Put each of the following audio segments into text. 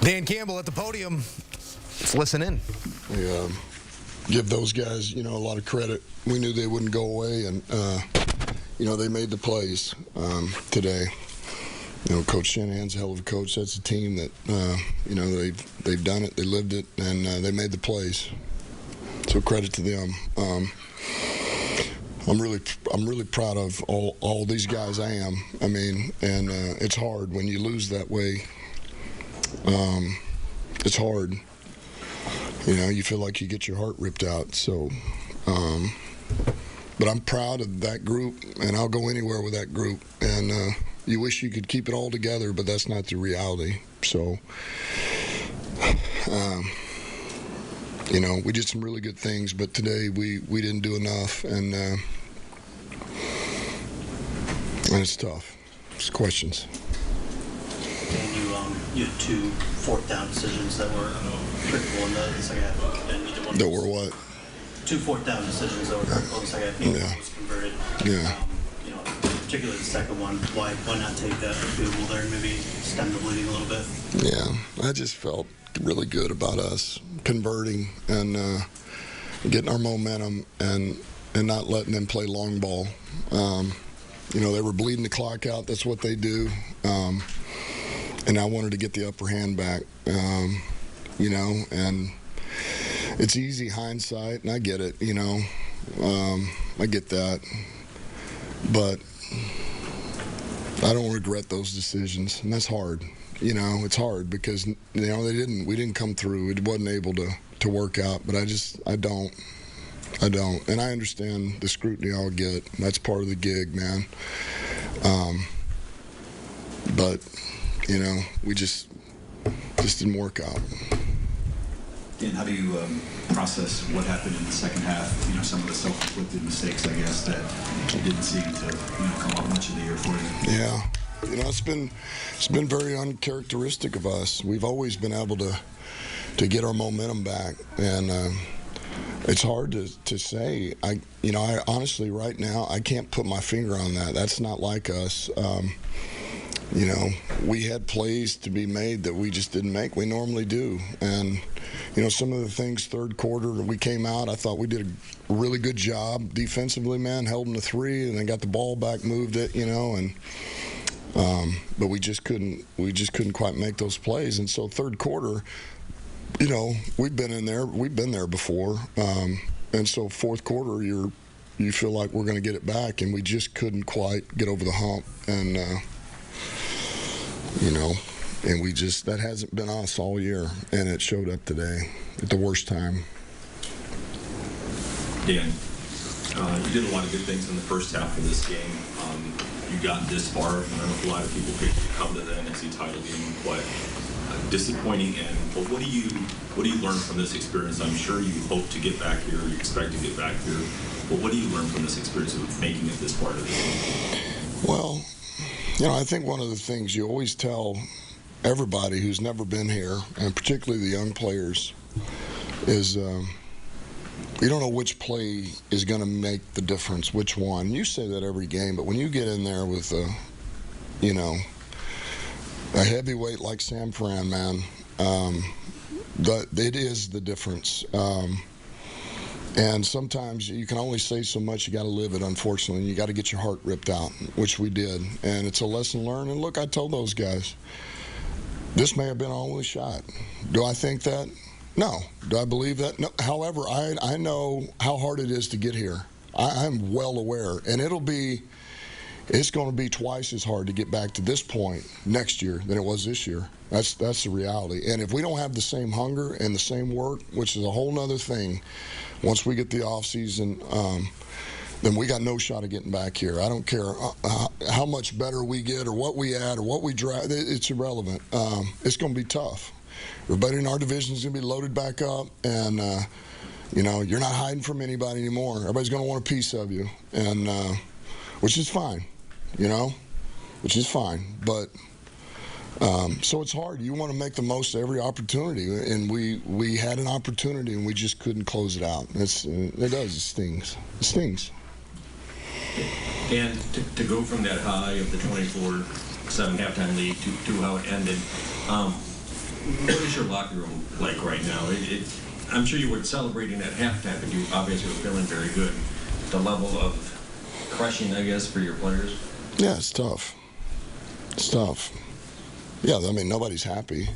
Dan Campbell at the podium. Let's listen in. We give those guys, a lot of credit. We knew they wouldn't go away, and they made the plays today. Coach Shanahan's a hell of a coach. That's a team that they've done it, they lived it, and they made the plays. So credit to them. I'm really proud of all these guys. I am. And it's hard when you lose that way. It's hard. You feel like you get your heart ripped out. So, but I'm proud of that group, and I'll go anywhere with that group. And you wish you could keep it all together, but that's not the reality. So, we did some really good things, but today we didn't do enough, and it's tough. It's questions. And you had 2 fourth-down decisions that were critical in the second half. And either one that were what? 2 fourth-down decisions that were critical in the second half. Neither one was converted. Yeah. Particularly the second one. Why not take a field goal there and maybe stem the bleeding a little bit? Yeah, I just felt really good about us converting and getting our momentum and not letting them play long ball. They were bleeding the clock out. That's what they do. And I wanted to get the upper hand back, and it's easy hindsight, and I get it, I get that. But I don't regret those decisions, and that's hard. It's hard because, we didn't come through. It wasn't able to work out, but I don't. And I understand the scrutiny I'll get. That's part of the gig, man. But, we just didn't work out. Dan, how do you process what happened in the second half? Some of the self-inflicted mistakes, I guess, that didn't seem to come up much of the year for you. Yeah, it's been very uncharacteristic of us. We've always been able to get our momentum back, and it's hard to say. I honestly right now I can't put my finger on that. That's not like us. We had plays to be made that we just didn't make. We normally do. And, some of the things, third quarter, we came out, I thought we did a really good job defensively, man, held them to 3, and then got the ball back, moved it, but we just couldn't quite make those plays. And so third quarter, we've been there before. And so fourth quarter, you feel like we're going to get it back, and we just couldn't quite get over the hump. And, and that hasn't been us all year, and it showed up today at the worst time. Dan, you did a lot of good things in the first half of this game. You got this far. I don't know if a lot of people picked you to come to the NFC title game, but disappointing. But what do you learn from this experience? I'm sure you hope to get back here. You expect to get back here. But what do you learn from this experience of making it this far of the game? Well, I think one of the things you always tell everybody who's never been here, and particularly the young players, is you don't know which play is going to make the difference, which one. You say that every game, but when you get in there with a heavyweight like Sam Fran, man, it is the difference. And sometimes you can only say so much. You got to live it, unfortunately. You got to get your heart ripped out, which we did. And it's a lesson learned. And look, I told those guys, this may have been our only shot. Do I think that? No. Do I believe that? No. However, I know how hard it is to get here. I'm well aware. And it's going to be twice as hard to get back to this point next year than it was this year. That's the reality. And if we don't have the same hunger and the same work, which is a whole nother thing, once we get the offseason, then we got no shot of getting back here. I don't care how much better we get or what we add or what we drive. It's irrelevant. It's going to be tough. Everybody in our division is going to be loaded back up, and you're not hiding from anybody anymore. Everybody's going to want a piece of you, and which is fine, which is fine. But so it's hard. You want to make the most of every opportunity, and we had an opportunity, and we just couldn't close it out. It stings. It stings. And to go from that high of the 24-7 halftime lead to how it ended, What is your locker room like right now? I'm sure you were celebrating at halftime, but you obviously were feeling very good. The level of crushing, I guess, for your players? Yeah, it's tough. It's tough. Yeah, I mean, nobody's happy.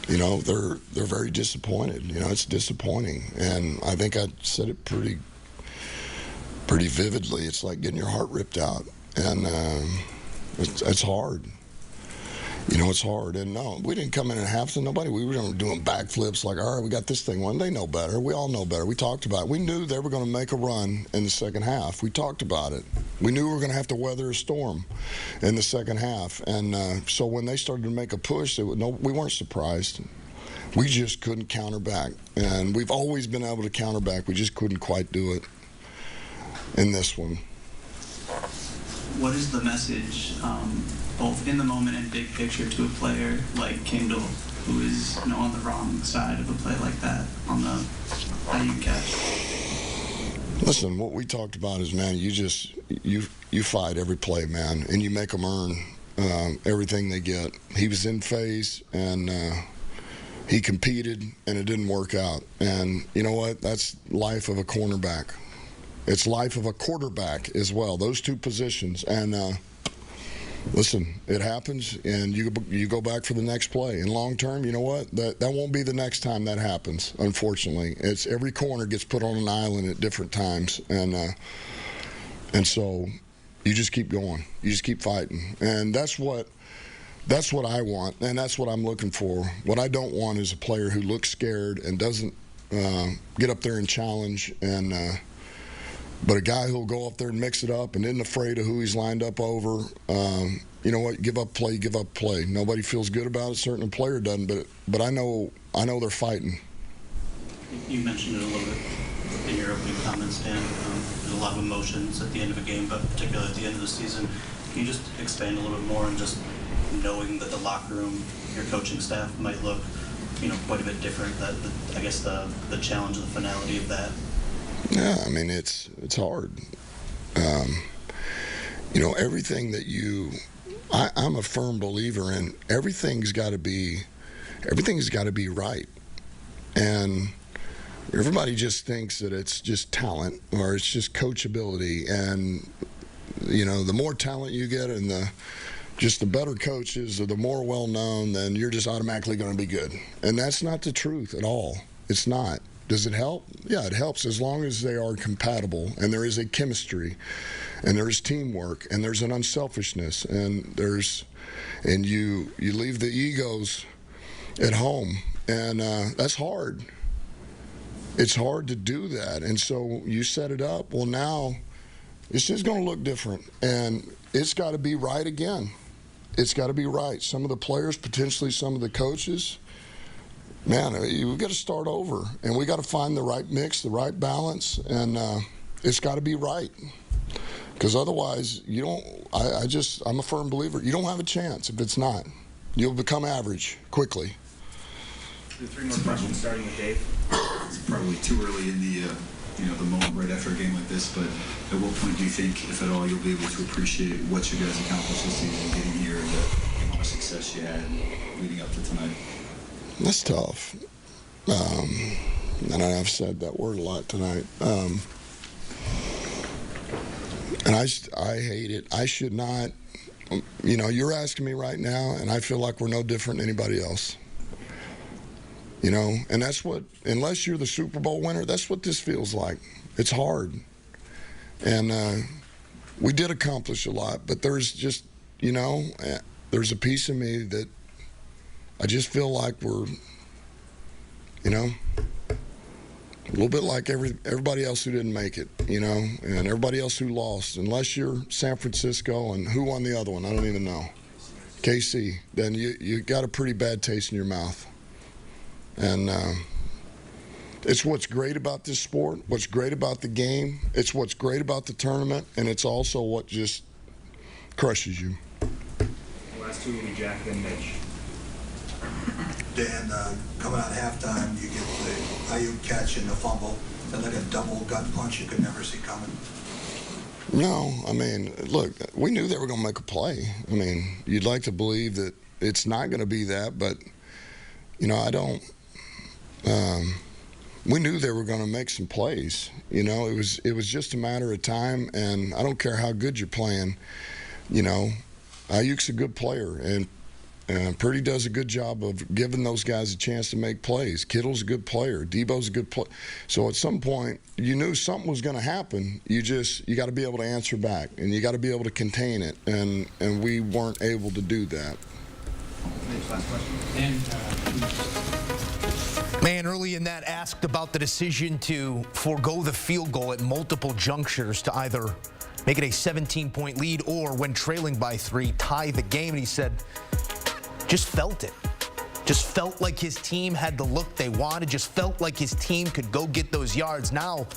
You know, they're very disappointed. You know, it's disappointing. And I think I said it pretty vividly. It's like getting your heart ripped out. And it's hard. You know, it's hard. And no, we didn't come in at halftime. We were doing backflips like, all right, we got this thing won. They know better. We all know better. We talked about it. We knew they were going to make a run in the second half. We talked about it. We knew we were going to have to weather a storm in the second half. And so when they started to make a push, we weren't surprised. We just couldn't counter back. And we've always been able to counter back. We just couldn't quite do it in this one. What is the message, both in the moment and big picture, to a player like Campbell, who is on the wrong side of a play like that, on the how you catch? Listen, what we talked about is, man, you fight every play, man, and you make them earn everything they get. He was in phase, and he competed, and it didn't work out. And you know what? That's life of a cornerback. It's life of a quarterback as well, those two positions. And listen, it happens, and you go back for the next play. And long term, you know what? That won't be the next time that happens, unfortunately. It's every corner gets put on an island at different times. And so you just keep going. You just keep fighting. And that's what I want, and that's what I'm looking for. What I don't want is a player who looks scared and doesn't get up there and challenge, but a guy who'll go up there and mix it up and isn't afraid of who he's lined up over. You know what? Give up play. Nobody feels good about it. Certainly, the player doesn't. But I know they're fighting. You mentioned it a little bit in your opening comments, Dan. There's a lot of emotions at the end of a game, but particularly at the end of the season. Can you just expand a little bit more on just knowing that the locker room, your coaching staff might look, quite a bit different? I guess the challenge and the finality of that. Yeah, I mean, it's hard. Everything that I'm a firm believer in. Everything's got to be right, and everybody just thinks that it's just talent or it's just coachability. And the more talent you get, and the better coaches or the more well known, then you're just automatically going to be good. And that's not the truth at all. It's not. Does it help? Yeah, it helps as long as they are compatible and there is a chemistry and there is teamwork and there's an unselfishness and you leave the egos at home, and that's hard. It's hard to do that, and so you set it up. Well, now it's just going to look different, and it's got to be right again. It's got to be right. Some of the players, potentially some of the coaches, man, we've got to start over, and we got to find the right mix, the right balance, and it's got to be right. Because otherwise, you don't. I'm a firm believer. You don't have a chance if it's not. You'll become average quickly. Three more questions, starting with Dave. It's probably too early in the moment right after a game like this, but at what point do you think, if at all, you'll be able to appreciate what you guys accomplished this season, getting here, and the amount of success you had leading up to tonight? That's tough. And I've said that word a lot tonight. And I hate it. I should not. You're asking me right now, and I feel like we're no different than anybody else. And that's what, unless you're the Super Bowl winner, that's what this feels like. It's hard. And we did accomplish a lot, but there's just, there's a piece of me that I just feel like we're, a little bit like everybody else who didn't make it, and everybody else who lost. Unless you're San Francisco, and who won the other one, I don't even know. KC. Then you got a pretty bad taste in your mouth. And it's what's great about this sport, what's great about the game, it's what's great about the tournament, and it's also what just crushes you. The last two will be Jack and Mitch. Dan, coming out of halftime, you get the Ayuk catch and the fumble, and like a double gut punch you could never see coming. No, I mean, look, we knew they were going to make a play. I mean, you'd like to believe that it's not going to be that. But, I don't we knew they were going to make some plays. It was just a matter of time, and I don't care how good you're playing. Ayuk's a good player, and Purdy does a good job of giving those guys a chance to make plays. Kittle's a good player. Debo's a good player. So at some point, you knew something was going to happen. You got to be able to answer back, and you got to be able to contain it, and we weren't able to do that. Last question. Man, early in that, asked about the decision to forego the field goal at multiple junctures to either make it a 17-point lead or, when trailing by 3, tie the game. And he said, just felt it. Just felt like his team had the look they wanted. Just felt like his team could go get those yards. Now,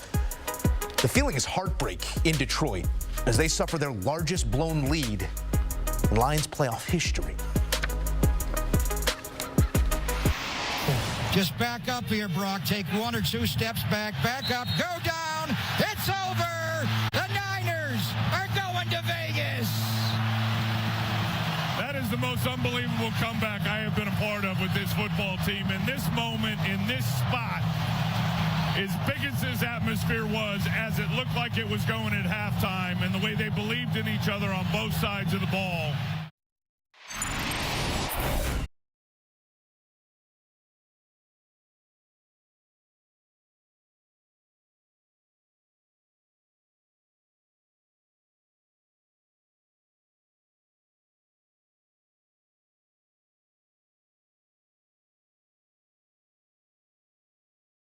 the feeling is heartbreak in Detroit as they suffer their largest blown lead in Lions playoff history. Just back up here, Brock. Take 1 or 2 steps back. Back up. Go down. It's over. The Niners are going to Vegas. That is the most unbelievable comeback I have been a part of with this football team. In this moment, in this spot, as big as this atmosphere was, as it looked like it was going at halftime, and the way they believed in each other on both sides of the ball,